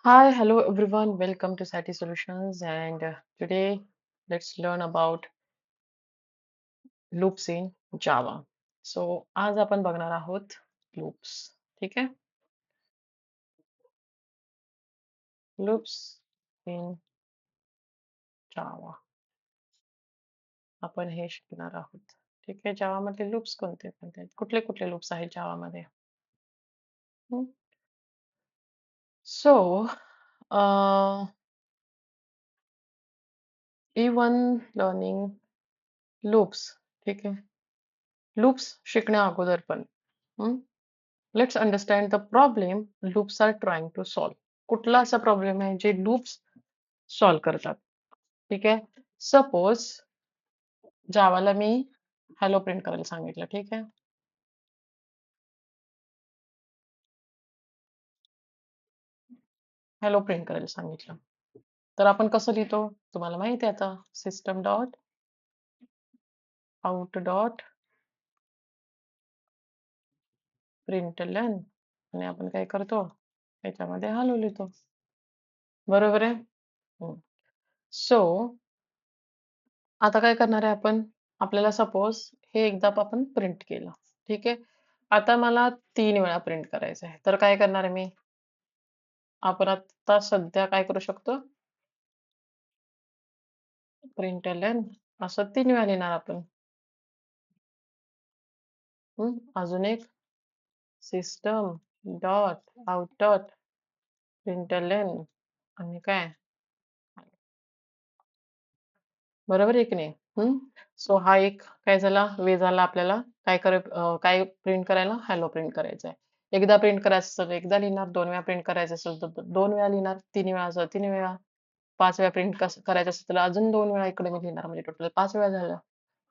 Hi, hello everyone. Welcome to Sati Solutions. And today, let's learn about loops in Java. So, आज आपण बघणार आहोत loops. ठीक आहे? Loops in Java. आपण हे शिकणार आहोत. ठीक आहे? Java मध्ये loops कोणते कोणते आहेत? कुठले कुठले loops आहेत Java मध्ये? हम्म. So, uh, even learning loops. ठीक आहे? Loops शिकण्या अगोदर पण. Let's understand the problem loops are trying to solve. कुठला असा प्रॉब्लेम आहे जे लूप्स सॉल्व करतात? ठीक आहे. सपोज जावाला मी हॅलो प्रिंट करायला सांगितलं. ठीक आहे. हॅलो प्रिंट करायला सांगितलं. तर आपण कसं लिहितो तुम्हाला माहिती आहे आता. System dot out dot println आणि आपण काय करतो याच्यामध्ये हॅलो लिहितो. बरोबर आहे. सो आता काय करणार आहे आपण? आपल्याला सपोज हे एकदा आपण प्रिंट केलं. ठीक आहे. आता मला 3 वेळा प्रिंट करायचं आहे. तर काय करणार आहे मी? आपण आता सध्या काय करू शकतो? प्रिंटलन असं 3 वेळा लिहिणार आपण. अजून एक system dot out dot println आणि काय? बरोबर आहे की नाही? सो हा एक काय झाला? वे झाला आपल्याला काय प्रिंट करायला? हॅलो प्रिंट करायचं आहे. एकदा प्रिंट करायचं असेल तर एकदा लिहिणार, 2 वेळा प्रिंट करायचं असेल तर 2 वेळा लिहिणार, 3 वेळा असेल 3 वेळा, 5 वेळा प्रिंट करायचं असेल तर अजून 2 वेळा इकडे मी लिहिणार म्हणजे टोटल 5 वेळा झालं.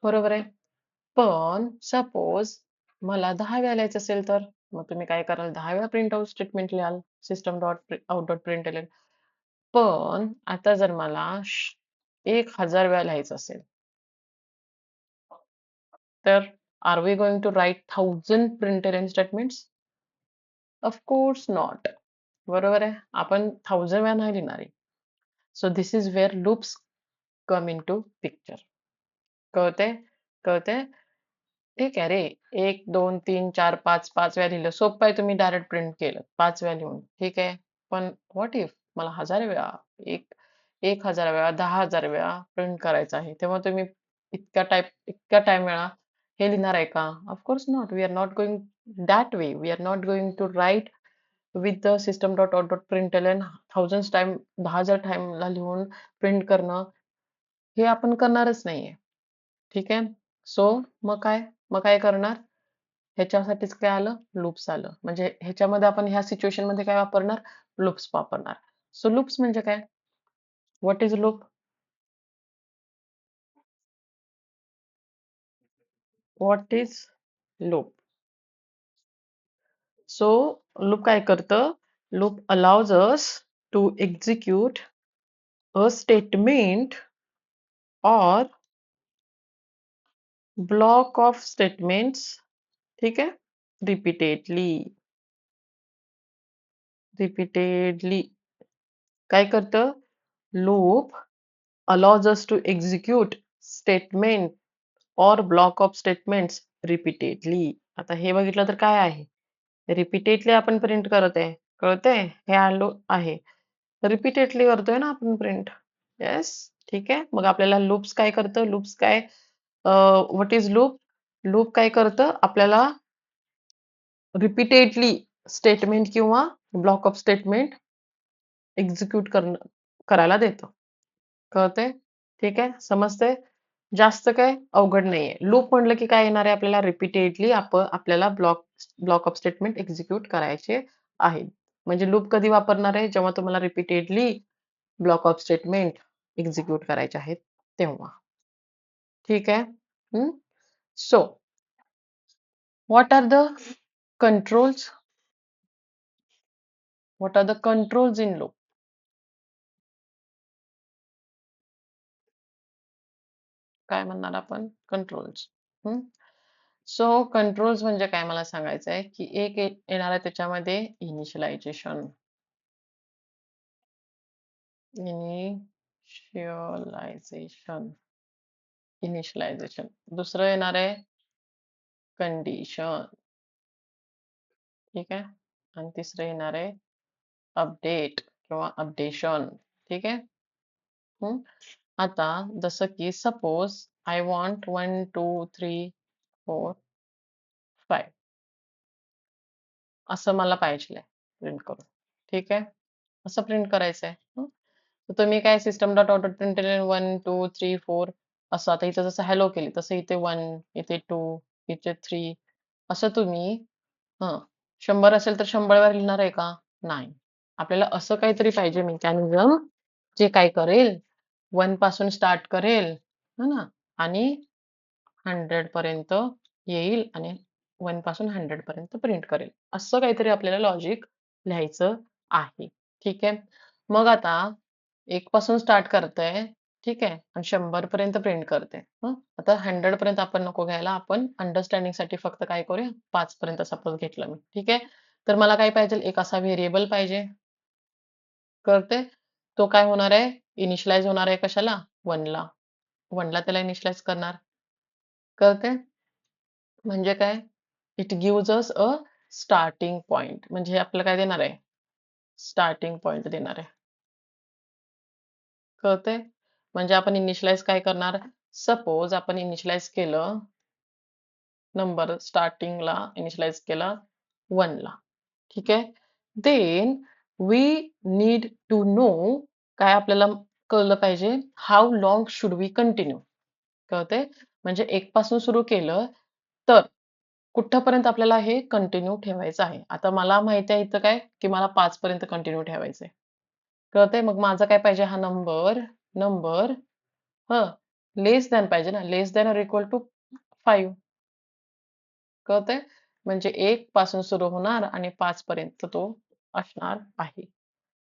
बरोबर आहे. पण सपोज मला 10 वेळा लिहायचं असेल तर मग तुम्ही काय कराल? 10 वेळा प्रिंट आउट स्टेटमेंट लिहाल system dot out dot println. पण आता जर मला 1000 वेळा लिहायचं असेल तर are we going to write 1000 println statements? Of course not. बरोबर आहे. आपण 1000 वेळा नाही लिहिणार आहे. So this is where loops come into picture. कळते? कळते? ठीक आहे रे. 1, 2, 3, 4, 5, 5 वेळा लिहिलं. सोपं आहे तुम्ही डायरेक्ट प्रिंट केलं. 5 वेळा लिहून. ठीक आहे. पण व्हॉट इफ मला 1000 वेळा, 1000 वेळा, 10,000 वेळा प्रिंट करायचं आहे. तेव्हा तुम्ही इतक्या टाईम वेळा हे लिहिणार आहे का? Of course not. We are not going that way. We are not going to write with the system dot out dot println 1000 time 10,000 टाइमला लिहून प्रिंट करणं हे आपण करणारच नाहीये. ठीक आहे. सो मग काय करणार? ह्याच्यासाठीच काय आलं? लूप्स आलं. म्हणजे ह्याच्यामध्ये आपण ह्या सिच्युएशन मध्ये काय वापरणार? लूप्स वापरणार. सो लूप्स म्हणजे काय? What is loop? What is loop? So loop काय करतं? Loop allows us to execute a statement or block of statements. ठीक आहे. रिपीटेडली. रिपीटेडली काय करतं? Loop allows us to execute statement or block of statements repeatedly. आता हे बघितलं तर काय आहे? रिपीटेडली आपण प्रिंट करत आहे. कळतंय? हे आलो आहे. रिपीटेडली करतोय ना आपण प्रिंट. येस. ठीक आहे. मग आपल्याला लूप्स काय करतं? लूप्स काय व्हॉट इज लूप? लूप काय करतं? आपल्याला रिपीटेडली स्टेटमेंट किंवा ब्लॉक ऑफ स्टेटमेंट एक्झिक्यूट करायला देतं. कळतंय? ठीक आहे. समजतंय? जास्त काय अवघड नाहीये. लूप म्हटलं की काय येणार आहे आपल्याला? रिपीटेडली आपल्याला ब्लॉक ऑफ स्टेटमेंट एक्झिक्यूट करायचे आहेत. म्हणजे लूप कधी वापरणार आहे? जेव्हा तुम्हाला repeatedly block of statement execute करायचे आहेत तेव्हा. ठीक आहे. So what are the controls? What are the controls in loop? काय म्हणणार आपण? कंट्रोल्स. सो कंट्रोल्स म्हणजे काय मला सांगायचं आहे की एक येणार आहे त्याच्यामध्ये इनिशियलायझेशन. इनिशियलायझेशन. दुसरं येणार आहे कंडिशन. ठीक आहे. आणि तिसरं येणार आहे अपडेट किंवा अपडेशन. ठीक आहे. आता जसं की सपोज आय वॉन्ट 1 2 3 4 5 असं मला पाहिजे प्रिंट करून. ठीक आहे. असं प्रिंट करायचं आहे. तर तुम्ही काय सिस्टम डॉट ऑटो प्रिंटर 1 2 3 4 असं आता इथं जसं हॅलो केली तसं इथे 1 इथे 2 इथे 3 असं तुम्ही हं 100 असेल तर 100 वर लिहिणार आहे का? नाही. आपल्याला असं काहीतरी पाहिजे मेकॅनिझम जे काय करेल 1 पासून स्टार्ट करेल है ना आणि 100 पर्यंत येईल आणि 1 पासून 100 पर्यंत प्रिंट करेल. असं काहीतरी आपल्याला लॉजिक लिहायचं आहे. ठीक आहे. मग आता 1 पासून स्टार्ट करतंय. ठीक आहे. आणि 100 पर्यंत प्रिंट करते. आता 100 पर्यंत आपण नको घ्यायला. आपण अंडरस्टँडिंगसाठी फक्त काय करूया 5 पर्यंत सपोज घेतलं मी. ठीक आहे. तर मला काय पाहिजे एक असा व्हेरिएबल पाहिजे. कळते? तो काय होणार आहे? इनिशियलाइज होणार आहे कशाला? 1 ला. 1 ला त्याला इनिशियलाइज करणार. कळते? म्हणजे काय? It gives us a starting point. म्हणजे हे आपल्याला काय देणार आहे? स्टार्टिंग पॉइंट देणार आहे. कळते? म्हणजे आपण इनिशियलाइज काय करणार? सपोज आपण इनिशियलाइज केलं नंबर स्टार्टिंगला इनिशियलाइज केला 1 ला. ठीक आहे. Then we need to know काय आपल्याला कळलं पाहिजे how long should we continue. कळते? म्हणजे 1 पासून सुरू केलं तर कुठपर्यंत आपल्याला हे कंटिन्यू ठेवायचं आहे. आता मला माहिती आहे इथं काय की मला 5 पर्यंत कंटिन्यू ठेवायचंय. कळतंय? मग माझा काय पाहिजे हा नंबर नंबर हं लेस दॅन पाहिजे ना लेस दॅन ऑर इक्वल टू 5. कळतंय? म्हणजे 1 पासून सुरू होणार आणि 5 पर्यंत तो असणार आहे.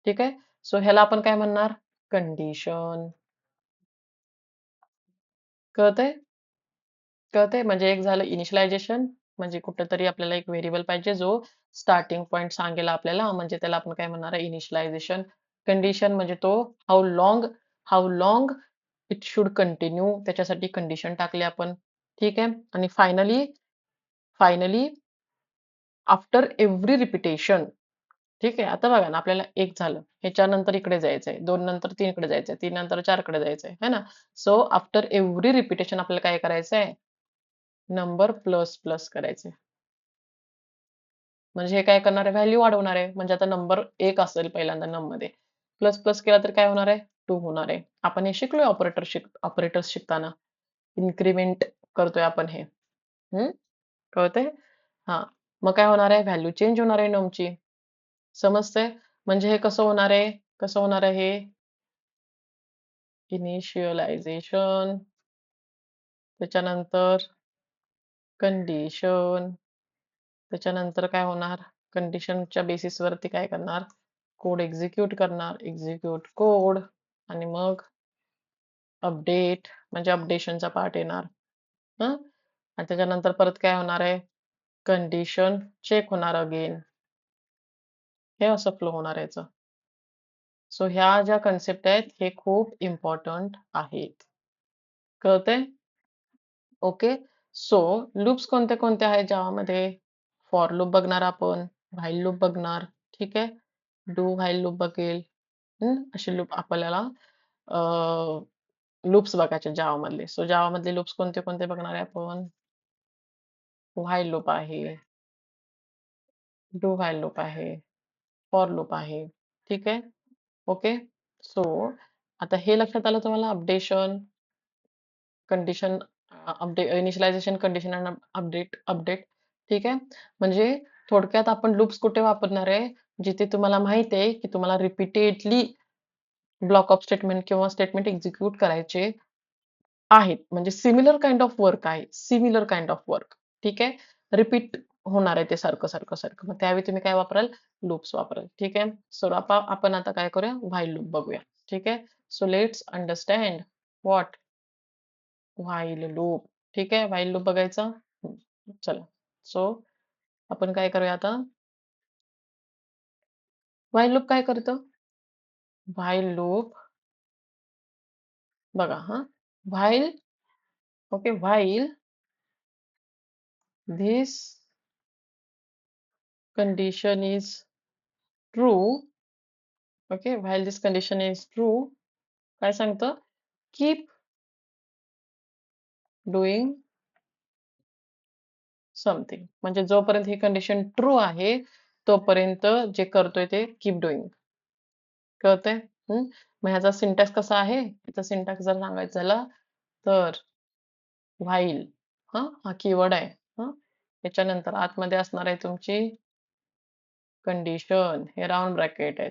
ठीक आहे? सो ह्याला आपण काय म्हणणार? कंडिशन. कळतंय? कळतंय? म्हणजे एक झालं इनिशियलायझेशन म्हणजे कुठेतरी आपल्याला एक व्हेरिएबल पाहिजे जो स्टार्टिंग पॉइंट सांगेल आपल्याला म्हणजे त्याला आपण काय म्हणणार आहे इनिशियलायझेशन. कंडिशन म्हणजे तो how long it should continue त्याच्यासाठी कंडिशन टाकली आपण. ठीक आहे? आणि फायनली आफ्टर एव्हरी रिपिटेशन ठीक आहे. आता बघा ना आपल्याला 1 झालं. ह्याच्या नंतर इकडे जायचंय. 2 नंतर 3 कडे जायचंय. 3 नंतर 4 कडे जायचंय. है ना? सो आफ्टर एव्हरी रिपिटेशन आपल्याला काय करायचंय? नंबर प्लस करायचे. म्हणजे हे काय करणार आहे? व्हॅल्यू वाढवणार आहे. म्हणजे आता नंबर 1 असेल पहिल्यांदा नममध्ये. प्लस केला तर काय होणार आहे? 2 होणार आहे. आपण हे शिकलोय ऑपरेटर्स शिकताना. इन्क्रिमेंट करतोय आपण हे. कळतंय? हां. मग काय होणार आहे? व्हॅल्यू चेंज होणार आहे नमची. समजतंय? म्हणजे हे कसं होणार आहे? कसं होणार आहे हे? इनिशियलायझेशन त्याच्यानंतर कंडिशन त्याच्यानंतर काय होणार? कंडिशनच्या बेसिसवरती काय करणार? कोड एक्झिक्यूट करणार. एक्झिक्यूट कोड आणि मग अपडेट म्हणजे अपडेशनचा पार्ट येणार. आणि त्याच्यानंतर परत काय होणार आहे? कंडिशन चेक होणार अगेन. हे असं फ्लो होणार आहे याचं. सो ह्या ज्या कन्सेप्ट आहेत हे खूप इम्पॉर्टंट आहेत. कळतंय? ओके. सो लूप्स कोणते आहेत जावामध्ये? फॉर लूप बघणार आपण, व्हाईल लूप बघणार, ठीक आहे. डू व्हाईल लूप बघेल. असे लूप आपल्याला लूप्स बघायचे जावामधले. सो जावामधले लूप्स कोणते बघणार आहे आपण? व्हाईल लूप आहे, डू व्हाईल लूप आहे, फॉर लूप आहे. ठीक आहे. ओके. सो आता हे लक्षात आलं तुम्हाला अपडेशन कंडिशन इनिशियलायझेशन कंडिशन आणि अपडेट ठीक आहे. म्हणजे थोडक्यात आपण लूप्स कुठे वापरणार आहे? जिथे तुम्हाला माहिती आहे की तुम्हाला रिपीटेडली ब्लॉक ऑफ स्टेटमेंट किंवा स्टेटमेंट एक्झिक्यूट करायचे आहेत. म्हणजे सिमिलर काइंड ऑफ वर्क आहे. Similar kind of work. ठीक आहे. रिपीट होणार आहे ते सारखं. मग त्यावेळी तुम्ही काय वापराल? लूप्स वापराल. ठीक आहे. सो आपण आता काय करूया? व्हाईल लूप बघूया. ठीक आहे. So let's understand what while loop. ठीक आहे. व्हाईल लूप बघायचा. चला. सो आपण काय करूया आता? व्हाईल लूप काय करतं? व्हाईल लूप बघा हा while okay while this condition is true okay while this condition is true काय सांगतं keep doing समथिंग म्हणजे जोपर्यंत ही कंडिशन ट्रू आहे तोपर्यंत जे करतोय ते कीप डुईंग कळतंय मग ह्याचा सिंटॅक्स कसा आहे ह्याचा सिंटॅक्स जर सांगायचं झाला तर व्हाईल हा कीवर्ड आहे त्याच्यानंतर आतमध्ये असणार आहे तुमची कंडिशन हे राऊंड ब्रॅकेट आहे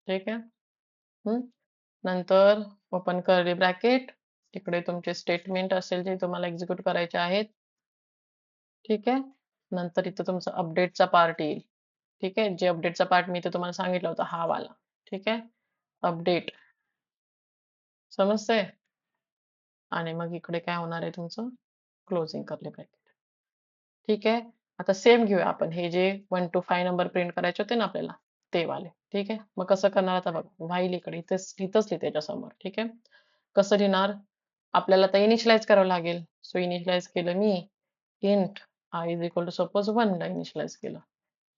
ठीक आहे नंतर ओपन कर्ली ब्रॅकेट इकडे तुमचे स्टेटमेंट असेल जे तुम्हाला एक्झिक्यूट करायचे आहेत ठीक आहे नंतर इथं तुमचा अपडेटचा पार्ट येईल ठीक आहे जे अपडेटचा पार्ट मी इथे तुम्हाला सांगितलं होतं हा वाला ठीक आहे अपडेट समजतंय आणि मग इकडे काय होणार आहे तुमचं क्लोजिंग कर्ली ब्रॅकेट ठीक आहे आता सेम घेऊया आपण हे जे 1 to 5 नंबर प्रिंट करायचे होते ना आपल्याला ते वाले ठीक आहे मग कसं करणार आता बघ व्हाईल इकडे इथेच लिहिते त्याच्यासमोर ठीक आहे कसं लिहिणार आपल्याला तर इनिशियलाइज करावं लागेल सो इनिशियलाइज केलं मी int I is equal to suppose 1 ला इनिशियलाइज केलं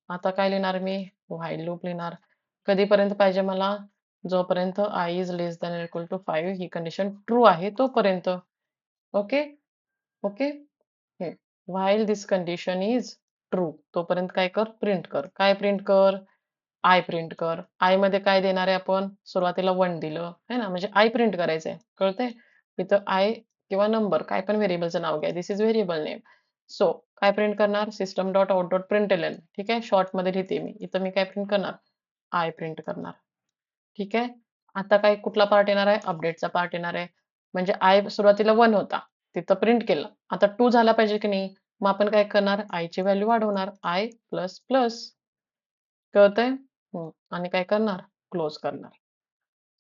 आता काय लिहिणार मी व्हाईल लूप लिहिणार कधीपर्यंत पाहिजे मला जोपर्यंत I is less than equal to 5 ही कंडिशन ट्रू आहे तोपर्यंत okay okay while this condition is true तोपर्यंत काय कर प्रिंट कर काय प्रिंट कर आय प्रिंट कर आय मध्ये काय देणार आहे आपण सुरुवातीला 1 दिलं है ना म्हणजे आय प्रिंट करायचंय कळतंय इथं आय किंवा नंबर काय पण व्हेरिएबलचं नाव घ्या दिस इज व्हेरिएबल नेम सो काय प्रिंट करणार सिस्टम डॉट आउट डॉट प्रिंटएलएन ठीक आहे शॉर्ट मध्ये लिहिते मी इथं मी काय प्रिंट करणार आय प्रिंट करणार ठीक आहे आता काय कुठला पार्ट येणार आहे अपडेटचा पार्ट येणार आहे म्हणजे आय सुरुवातीला 1 होता तिथं प्रिंट केलं आता 2 झाला पाहिजे की नाही मग आपण काय करणार आय ची व्हॅल्यू वाढवणार आय प्लस प्लस कळतंय आणि काय करणार क्लोज करणार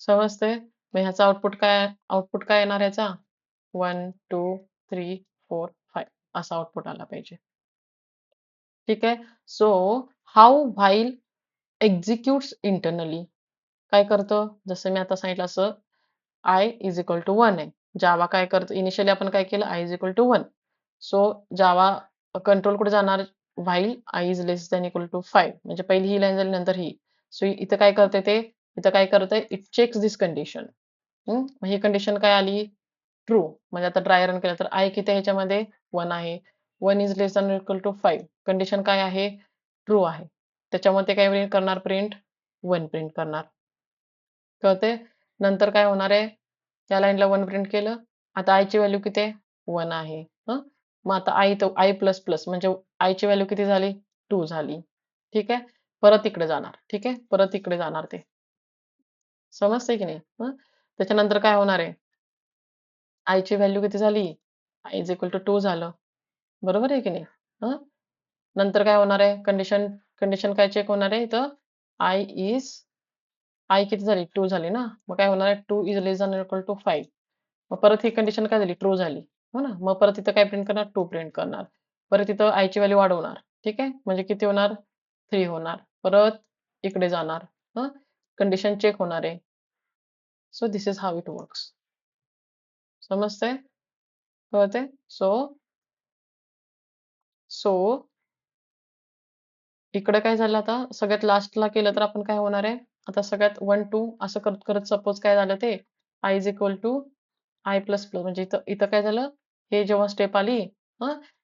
समजतंय मग ह्याचा आउटपुट काय येणार ह्याचा 1 2 3 4 5 असा आउटपुट आला पाहिजे ठीक आहे सो हाऊ व्हाईल एक्झिक्युट्स इंटरनली काय करतं जसं मी आता सांगितलं असं आय इज इक्वल टू 1 आहे जावा काय करतो इनिशियली आपण काय केलं I is equal to 1 so Java control कुठे जाणार while I is less than equal to 5 म्हणजे पहिली ही लाईन झाली नंतर ही सो इथं काय करते ते इथं काय करतंय इट चेक्स दिस कंडिशन मग ही कंडिशन काय आली ट्रू म्हणजे आता ड्राय रन केलं तर आय किती आहे ह्याच्यामध्ये 1 आहे 1 is less than equal to 5 condition काय आहे ट्रू आहे त्याच्यामध्ये काय करणार प्रिंट 1 प्रिंट करणार कळते नंतर काय होणार आहे या लाईनला 1 प्रिंट केलं आता आय ची व्हॅल्यू किती आहे 1 आहे मग आता आय प्लस प्लस म्हणजे आय ची व्हॅल्यू किती झाली 2 झाली ठीक आहे परत इकडे जाणार ठीक आहे परत इकडे जाणार ते समजतंय की नाही त्याच्यानंतर काय होणार आहे आय ची व्हॅल्यू किती झाली आय इज इक्वल टू 2 झालं बरोबर आहे की नाही नंतर काय होणार आहे कंडिशन कंडिशन काय चेक होणार आहे इथं आय इज आय किती झाली 2 झाली ना मग काय होणार आहे 2 is less than equal to 5 मग परत ही कंडिशन काय झाली ट्रू झाली हो ना मग परत इथं काय प्रिंट करणार 2 प्रिंट करणार परत इथं आय ची व्हॅल्यू वाढवणार ठीक आहे म्हणजे किती होणार 3 होणार परत इकडे जाणार कंडिशन चेक होणार आहे so this is how it works समजतंय कळते सो सो इकडे काय झालं आता सगळ्यात लास्टला केलं तर आपण काय होणार आहे आता सगळ्यात 1 2 असं करत करत सपोज काय झालं ते I is equal to I plus plus म्हणजे इथं इथं काय झालं हे जेव्हा स्टेप आली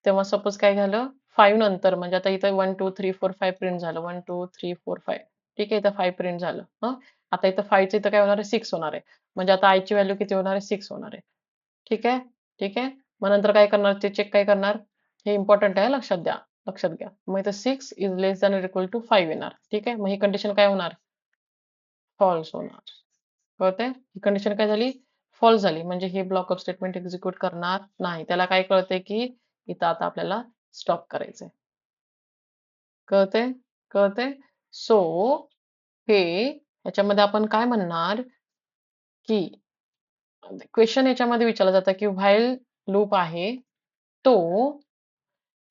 तेव्हा सपोज काय झालं 5 नंतर म्हणजे आता इथं 1 2 3 4 5 प्रिंट झालं 1 2 3 4 5 ठीक आहे इथं 5 प्रिंट झालं आता इथं 5 चं इथं काय होणार आहे 6 होणार आहे म्हणजे आता आय ची व्हॅल्यू किती होणार आहे 6 होणार आहे ठीक आहे ठीक आहे मग नंतर काय करणार ते चेक काय करणार हे इम्पॉर्टंट आहे लक्षात द्या लक्षात घ्या मग इथं 6 is less than equal to 5 येणार ठीक आहे मग ही कंडिशन काय होणार फॉल्स होणार कळतंय ही कंडिशन काय झाली फॉल्स झाली म्हणजे हे ब्लॉक ऑफ स्टेटमेंट एक्झिक्यूट करणार नाही त्याला काय कळतंय की इथं आता आपल्याला स्टॉप करायचंय कळतंय कळतंय सो हे याच्यामध्ये आपण काय म्हणणार की क्वेश्चन याच्यामध्ये विचारलं जातं की व्हाईल लूप आहे तो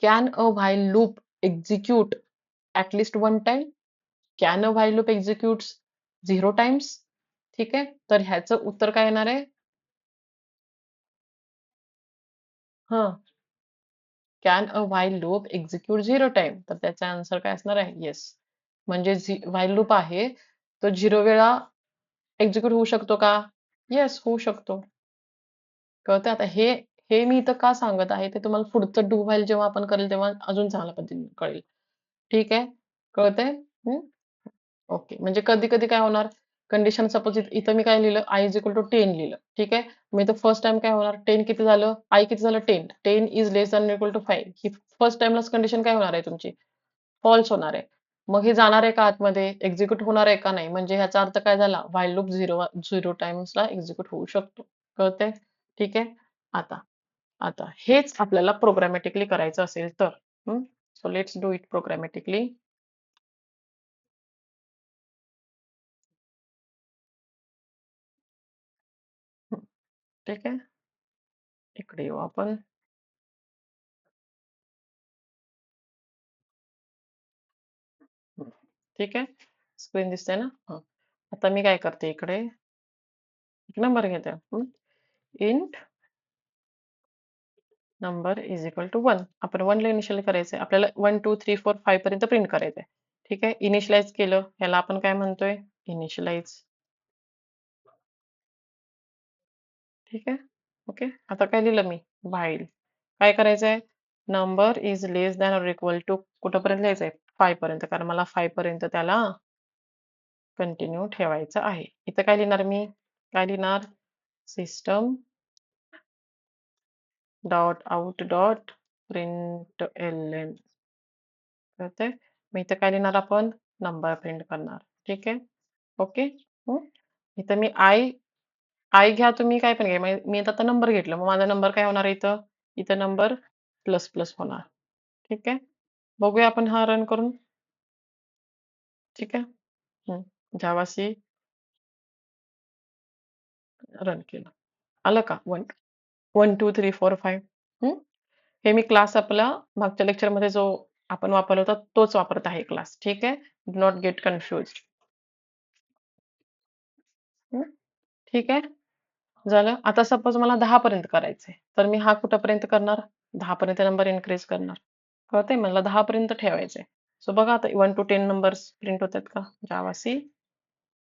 can a while loop execute at least one time? Can a while loop executes 0 times? ठीक आहे. तर ह्याचं उत्तर काय येणार आहे? हं. Can a while loop execute 0 time? तर त्याचा आन्सर काय असणार आहे? येस. म्हणजे व्हाईल लूप आहे, तो 0 वेळा एक्झिक्यूट होऊ शकतो का? येस, होऊ शकतो. कळतंय आता हे हे मी इथं का सांगत आहे, ते तुम्हाला पुढचं डू व्हाईल जेव्हा आपण करेल तेव्हा अजून चांगल्या पद्धतीने कळेल. ठीक आहे? कळतंय? हं? ओके. म्हणजे कधी-कधी काय होणार, कंडिशन सपोज इथं मी काय लिहिलं, आय इज इक्वल टू 10 लिहिलं. ठीक आहे. मग इथं फर्स्ट टाईम काय होणार, 10 किती झालं, आय किती झालं 10. 10 is less than equal to 5. ही फर्स्ट टाईमलाच कंडिशन काय होणार आहे तुमची? फॉल्स होणार आहे. मग हे जाणार आहे का आतमध्ये? एक्झिक्यूट होणार आहे का नाही? म्हणजे ह्याचा अर्थ काय झाला? व्हाईल लूप 0 टाईम्सला एक्झिक्यूट होऊ शकतो. कळतंय? ठीक आहे. आता आता हेच आपल्याला प्रोग्रामॅटिकली करायचं असेल तर. So let's do it programmatically. ठीक आहे. इकडे येऊ आपण. ठीक आहे. स्क्रीन दिसते ना? हं. आता मी काय करते इकडे, एक नंबर घेते. Int number is equal to 1. आपण 1 ला इनिशियल करायचंय. आपल्याला 1, 2, 3, 4, 5 पर्यंत प्रिंट करायचंय. ठीक आहे. इनिशियलाइज केलं. ह्याला आपण काय म्हणतोय? इनिशियलाइज. ठीक आहे. ओके. आता काय लिहिलं मी? व्हाईल. काय करायचंय? Number is less than or equal to कुठपर्यंत लिहायचंय? 5 पर्यंत. कारण मला 5 पर्यंत त्याला कंटिन्यू ठेवायचं आहे. इथं काय लिहिणार मी? काय लिहिणार? System dot out dot println. कळतंय? मग इथं काय लिहिणार आपण? नंबर प्रिंट करणार. ठीक आहे? ओके. इथं मी आय घ्या, तुम्ही काय पण घ्या. मी आता नंबर घेतलं. मग माझा नंबर काय होणार आहे इथं? इथं नंबर प्लस प्लस होणार. ठीक आहे? बघूया आपण हा रन करून. ठीक आहे? जावा सी रन केलं. आलं का? 1, 2, 3, 4, 5. हे मी क्लास आपला मागच्या लेक्चरमध्ये जो आपण वापरला होता तोच वापरत आहे क्लास. ठीक आहे? Do not gate confused. ठीक आहे? झालं. आता सपोज मला 10 पर्यंत करायचंय. तर मी हा कुठपर्यंत करणार? 10 पर्यंत नंबर इन्क्रीज करणार. कळतंय? मला 10 पर्यंत ठेवायचंय. सो बघा आता 1 to 10 नंबर्स प्रिंट होतात का? जावा सी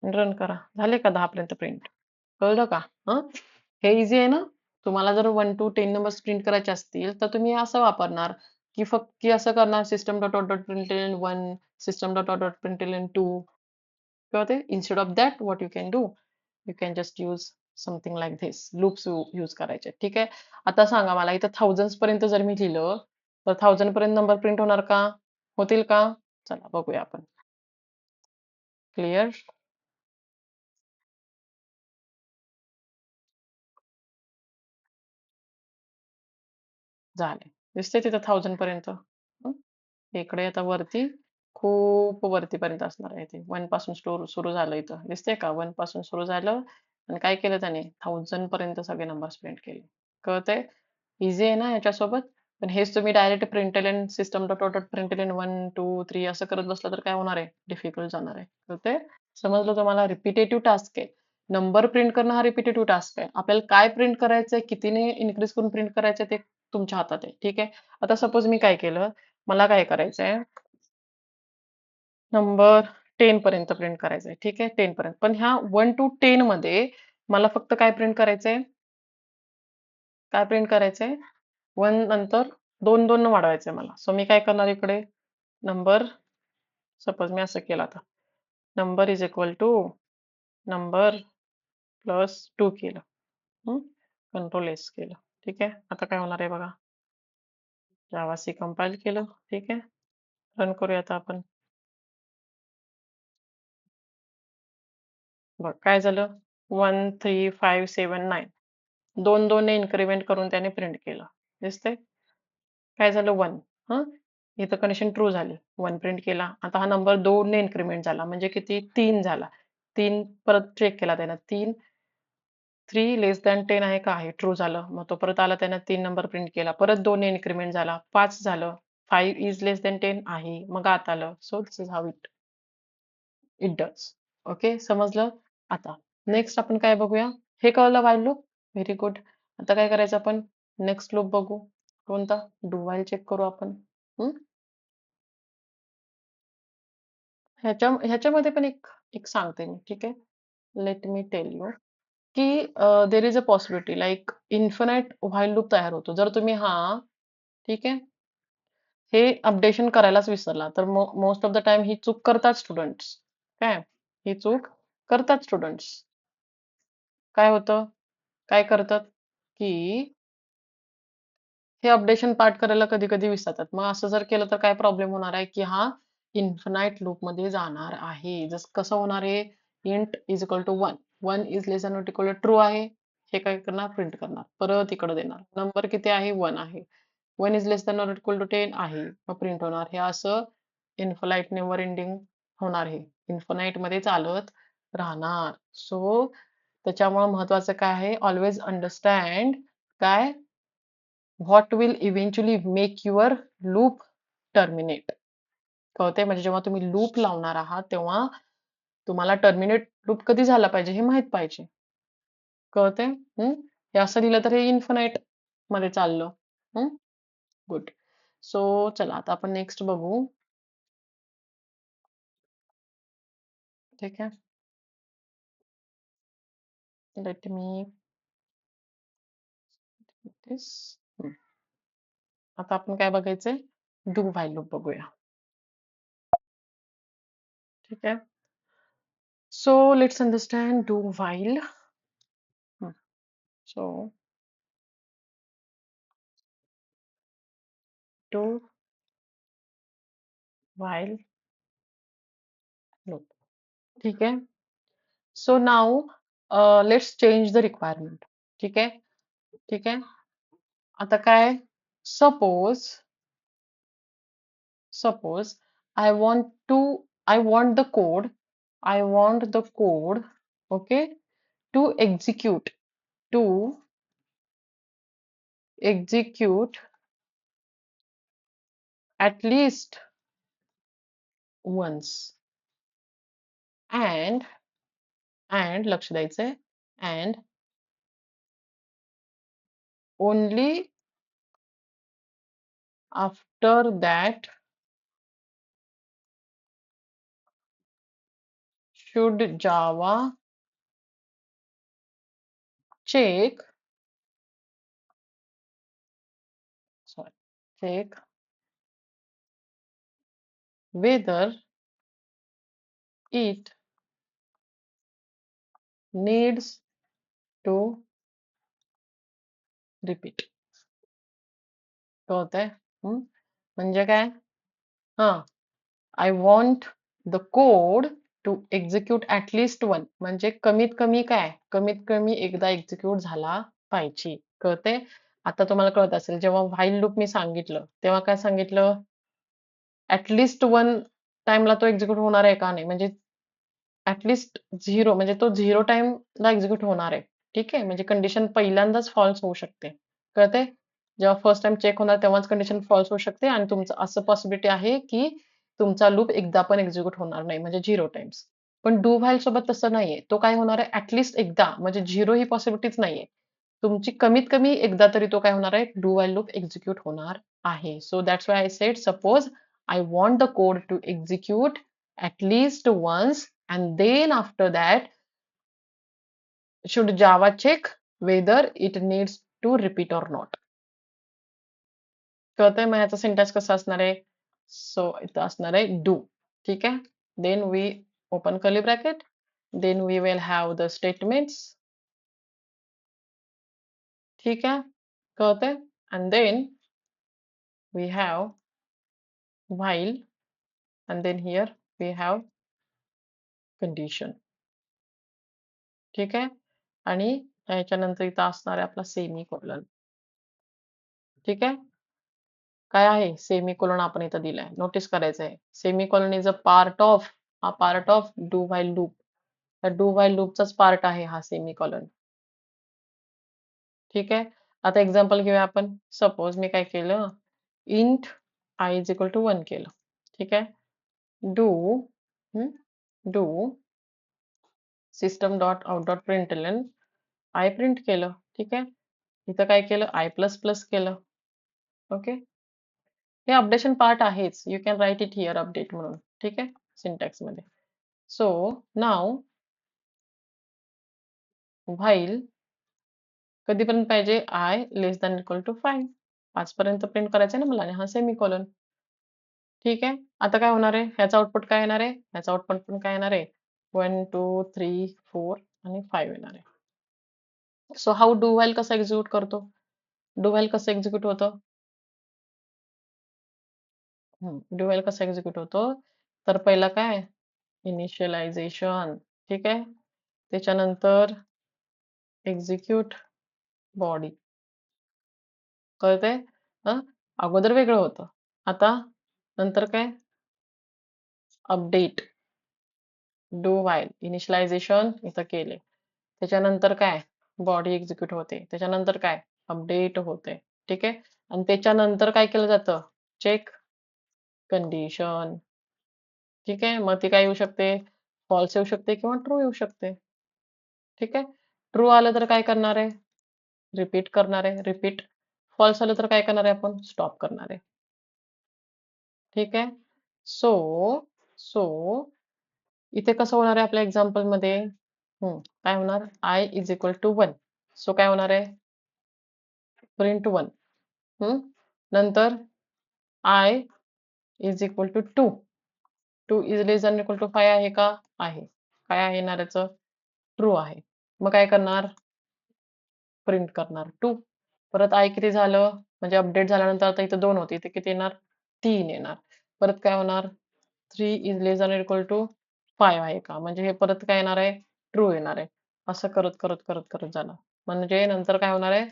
रन करा. झाले का 10 पर्यंत प्रिंट? कळलं का? हे इझी आहे ना? तुम्हाला जर 1 to 10 नंबर्स प्रिंट करायचे असतील, तर तुम्ही असं वापरणार, की असं करणार system dot dot dot println 1, system dot dot dot println 2. कळतंय? Instead of that what you can do, you can just use something like this. Loops use करायचे. ठीक आहे? आता सांगा मला इथं thousands पर्यंत जर मी लिहिलं, तर 1000 पर्यंत नंबर प्रिंट होणार का? होतील का? चला बघूया आपण. क्लिअर? झाले. दिसते तिथं 1000 पर्यंत. इकडे आता वरती खूप वरतीपर्यंत असणार आहे ते. 1 पासून सुरू झालं इथं. दिसतंय का? 1 पासून सुरू झालं आणि काय केलं त्याने? 1000 पर्यंत सगळे नंबर्स प्रिंट केले. कळतंय? ईझी आहे ना याच्यासोबत? पण हेच तुम्ही direct println system dot dot dot println 1, 2, 3 असं करत बसलं तर काय होणार आहे? डिफिकल्ट जाणार आहे. कळतंय? समजलं तुम्हाला? रिपिटेटिव्ह टास्क आहे. नंबर प्रिंट करणं हा रिपिटेटिव्ह टास्क आहे. आपल्याला काय प्रिंट करायचंय, कितीने इन्क्रीज करून प्रिंट करायचंय ते तुमच्या हातात आहे. ठीक आहे? आता सपोज मी काय केलं, मला काय करायचंय, नंबर 10 पर्यंत प्रिंट करायचंय. ठीक आहे? 10 पर्यंत. पण ह्या 1 to 10 मध्ये मला फक्त काय प्रिंट करायचंय? काय प्रिंट करायचंय? 1 नंतर 2-2 न वाढवायचंय मला. सो मी काय करणार इकडे? नंबर सपोज मी असं केलं आता. Number is equal to number plus 2 केलं. कंट्रोल एस केलं. ठीक आहे? आता काय होणार आहे बघा. जावा सी कंपाईल केलं. ठीक आहे? रन करूया आता आपण. बघ काय झालं? 1, 3, 5, 7, 9. 2-2 ने इन्क्रिमेंट करून त्याने प्रिंट केलं. दिसतंय? काय झालं? 1. हं? इथं कंडिशन ट्रू झाली. 1 प्रिंट केला. आता हा नंबर 2 ने इन्क्रिमेंट झाला. म्हणजे किती? 3 झाला. 3 परत चेक केला त्यानं. 3 लेस दॅन 10 आहे का? आहे. ट्रू झालं. मग तो परत आला, त्यानं 3 नंबर प्रिंट केला. परत 2 ने इन्क्रिमेंट झाला. 5 झालं. 5 इज लेस दॅन 10 आहे. मग आत आलं. So this is how it does. Okay? समजलं? आता नेक्स्ट आपण काय बघूया? हे कळलं व्हाईल लूप. Very good. आता काय करायचं आपण? नेक्स्ट लूप बघू. कोणता? डू व्हाईल चेक करू आपण. हम्म? ह्याच्यामध्ये पण एक एक सांगते मी, ठीक आहे? लेट मी टेल यू की there is a possibility like infinite while loop तयार होतो. जर तुम्ही ठीक आहे, हे अपडेशन करायलाच विसरला तर मोस्ट ऑफ द टाइम ही चूक करतात स्टुडंट्स. काय? ही चूक करतात स्टुडंट्स. काय होतं? काय करतात? की हे अपडेशन पार्ट करायला कधी-कधी विसरतात. मग असं जर केलं तर काय प्रॉब्लेम होणार आहे, की हा इन्फिनाइट लूपमध्ये जाणार आहे. जसं कसं होणार आहे? Int is equal to 1. 1 is less than equal to true आहे. हे काय करणार? प्रिंट करणार. परत इकडे देणार. नंबर किती आहे? 1 आहे. 1 is less than equal to 10 आहे. मग प्रिंट होणार. हे असं इन्फिनाइट नेव्हर एंडिंग होणार आहे. इन्फिनाइट मध्ये चालत राहणार. सो त्याच्यामुळे महत्वाचं काय आहे? ऑलवेज अंडरस्टँड काय what will eventually make your loop terminate. कळते? म्हणजे जेव्हा तुम्ही लूप लावणार आहात तेव्हा तुम्हाला टर्मिनेट लूप कधी झाला पाहिजे हे माहित पाहिजे. कळते? हे असं लिहिलं तर हे इन्फिनाइट मध्ये चाललं. गुड. सो चला आता आपण नेक्स्ट बघू. ठीक आहे. Let me this. आता आपण काय बघायचंय? डू व्हाईल लूप बघूया. ठीक आहे. So let's understand do while. So do while loop. ठीक आहे. So now let's change the requirement. ठीक आहे. ठीक आहे. आता काय? Suppose I want to I want the code I want the code, okay, to execute at least once and लक्ष द्यायचंय and only after that should Java check check whether it needs to repeat. कळतंय? म्हणजे काय? I want the code to execute at least one. म्हणजे कमीत कमी काय? कमीत कमी एकदा एक्झिक्यूट झाला पाहिजे. कळते? आता तुम्हाला कळत असेल जेव्हा व्हाईल लूप मी सांगितलं तेव्हा काय सांगितलं? ॲटलिस्ट वन टाइमला तो एक्झिक्यूट होणार आहे का नाही? म्हणजे ॲटलिस्ट 0 म्हणजे तो 0 टाइमला एक्झिक्यूट होणार आहे. ठीक आहे? म्हणजे कंडिशन पहिल्यांदाच फॉल्स होऊ शकते. कळते? जेव्हा फर्स्ट टाइम चेक होणार तेव्हाच कंडिशन फॉल्स होऊ शकते आणि तुमचं असं पॉसिबिलिटी आहे की तुमचा लूप एकदा पण एक्झिक्यूट होणार नाही म्हणजे 0 टाइम्स. पण डू व्हाईल सोबत तसं नाहीये. तो काय होणार आहे? ॲटलिस्ट एकदा म्हणजे 0 ही पॉसिबिलिटीच नाहीये. तुमची कमीत कमी एकदा तरी तो काय होणार आहे? डू व्हाईल लूप एक्झिक्यूट होणार आहे. So that's why I said suppose I want the code to execute at least once and then after that should Java check whether it needs to repeat or not. कळतंय? मग ह्याचा syntax कसा असणार आहे? So इथं असणार आहे do. ठीक आहे. Then we open curly bracket. Then we will have the statements. ठीक आहे. कळतंय? and then we have while and then here we have condition. ठीक आहे. आणि याच्यानंतर इथं असणार आहे आपला सेमीकोलन. ठीक आहे. काय आहे? सेमीकोलन आपण इथं दिलाय. नोटीस करायचं आहे. Semicolon is a part of do while loop. तर डू व्हाईल लूपचाच पार्ट आहे हा सेमीकोलन. ठीक आहे. आता एक्झाम्पल घेऊया आपण. सपोज मी काय केलं? Int I is equal to 1 केलं. ठीक आहे. Do system dot out dot println I print केलं. ठीक आहे. इथं काय केलं आय प्लस प्लस केलं. ओके. हे अपडेशन पार्ट आहेच. You can write it here update म्हणून. ठीक आहे. सिंटॅक्स मध्ये. सो नाव व्हाईल कधीपर्यंत पाहिजे I less than equal to 5. 5 पर्यंत प्रिंट करायचं ना मला आणि हा सेमीकोलन. ठीक आहे. आता काय होणार आहे? ह्याचं आउटपुट काय येणार आहे? ह्याचं आउटपुट पण काय येणार आहे? 1, 2, 3, 4 आणि 5 येणार आहे. सो हाऊ डू व्हाईल कसं एक्झिक्यूट करतो? डू व्हाईल कसं एक्झिक्यूट होतं? डू व्हाईल कसं एक्झिक्यूट होतो? तर पहिला काय? इनिशियलायझेशन. ठीक आहे. त्याच्यानंतर एक्झिक्यूट बॉडी. कळतंय? अगोदर वेगळं होतं. आता नंतर काय? अपडेट. डू व्हाईल इनिशियलायझेशन इथं केले. त्याच्यानंतर काय? बॉडी एक्झिक्यूट होते. त्याच्यानंतर काय? अपडेट होते. ठीक आहे. आणि त्याच्यानंतर काय केलं जातं? Check condition. ठीक आहे. मग ती काय येऊ शकते? फॉल्स येऊ शकते किंवा ट्रू येऊ शकते. ठीक आहे. ट्रू आलं तर काय करणार आहे? रिपीट करणार आहे. रिपीट. फॉल्स आलं तर काय करणार आहे आपण? स्टॉप करणार आहे. ठीक आहे. सो सो इथे कसं होणार आहे आपल्या एक्झाम्पल मध्ये? काय होणार? I is equal to 1. So काय होणार आहे? प्रिंट 1. नंतर I is equal to 2. 2 is less than equal to 5 आहे का? आहे. काय आहे येणार याचं? ट्रू आहे. मग काय करणार? प्रिंट करणार 2. परत आय किती झालं? म्हणजे अपडेट झाल्यानंतर आता इथं 2 होते. इथे किती येणार? 3 येणार. परत काय होणार? 3 is less than equal to 5 आहे का? म्हणजे हे परत काय येणार आहे? ट्रू येणार आहे. असं करत करत करत करत जाणार. म्हणजे नंतर काय होणार आहे?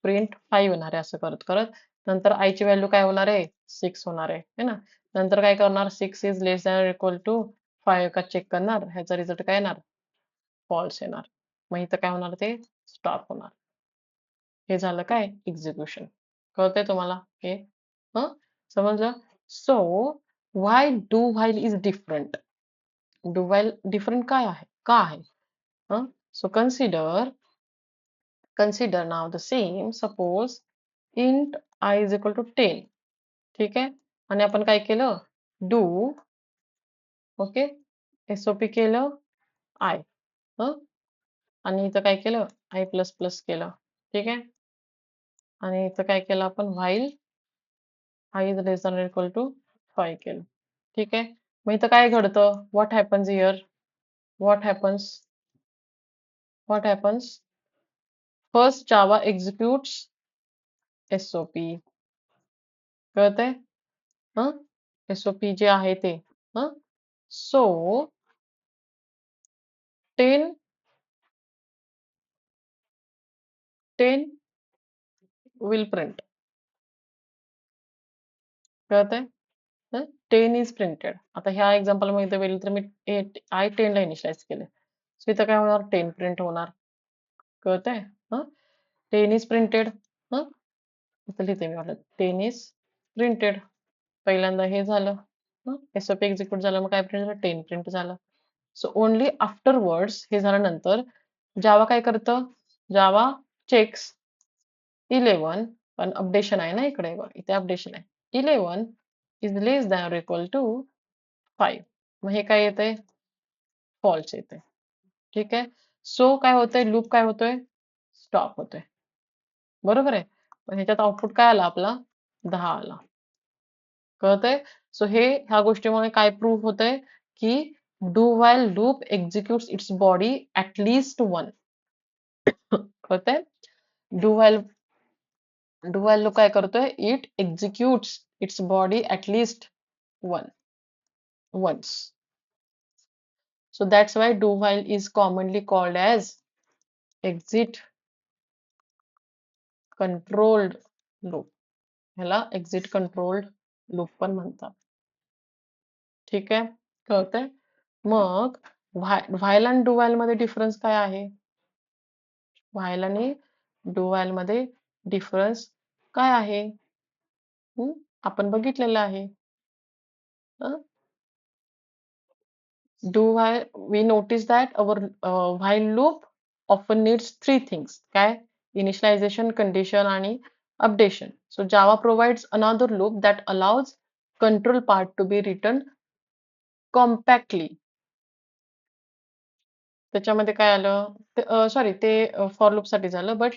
प्रिंट 5 येणार आहे असं करत करत. नंतर आय ची व्हॅल्यू काय होणार आहे? 6 होणार आहे. है ना? नंतर काय करणार? 6 is less than equal to 5 का चेक करणार. ह्याचा रिझल्ट काय येणार? फॉल्स येणार. मग इथं काय होणार ते? स्टॉप होणार. हे झालं काय? एक्झिक्युशन. कळतंय तुम्हाला हे? समजलं? So why do while is different. Do while different काय आहे? का आहे? सो consider now the same. Suppose int I is equal to 10. ठीक आहे. आणि आपण काय केलं? डू ओके SOP केलं I. आणि इथं काय केलं? I प्लस प्लस केलं. ठीक आहे. आणि इथं काय केलं आपण? While I is less than or equal to 5 केलं. ठीक आहे. मग इथं काय घडतं? What happens here? What happens? What happens? First Java executes SOP. कळतंय? SOP जे आहे ते. So 10 will print. कळतंय? 10 is printed. आता ह्या एक्झाम्पल मध्ये इथं बघितलं तर मी I 10 ला इनिशियलाइज केले. सो इथं काय होणार? 10 प्रिंट होणार. कळतंय? 10 is printed. इथं लिहिते मी वाटलं 10 is printed. पहिल्यांदा हे झालं. SOP एक्झिक्यूट झालं मग काय प्रिंट झालं? 10 प्रिंट झालं. सो ओनली आफ्टरवर्ड्स हे झाल्यानंतर जावा काय करतं? जावा चेक्स 11 पण अपडेशन आहे ना इकडे इथे अपडेशन आहे. 11 is less than or equal to 5. मग हे काय येतंय? फॉल्स येते. ठीक आहे. सो काय होतंय? लूप काय होतोय? स्टॉप होतोय. बरोबर आहे. पण ह्याच्यात आउटपुट काय आला आपला? 10 आला. कळतंय? सो ह्या गोष्टीमुळे काय प्रूव्ह होतंय की do while loop executes its body at least 1. कळतंय? डू व्हाईल लूप काय करतोय? It executes its body at least 1 once. So that's why do while is commonly called as exit controlled loop. ह्याला exit controlled loop पण म्हणतात. ठीक आहे? कळतंय? मग while आणि do while मध्ये डिफरन्स काय आहे? while आणि do while मध्ये डिफरन्स काय आहे? आपण बघितलेलं आहे. we notice that our while loop often needs three things. काय? Initialization, condition आणि updation. So Java provides another loop that allows control part to be written compactly. त्याच्यामध्ये काय आलं? सॉरी ते फॉर लूप साठी झालं, बट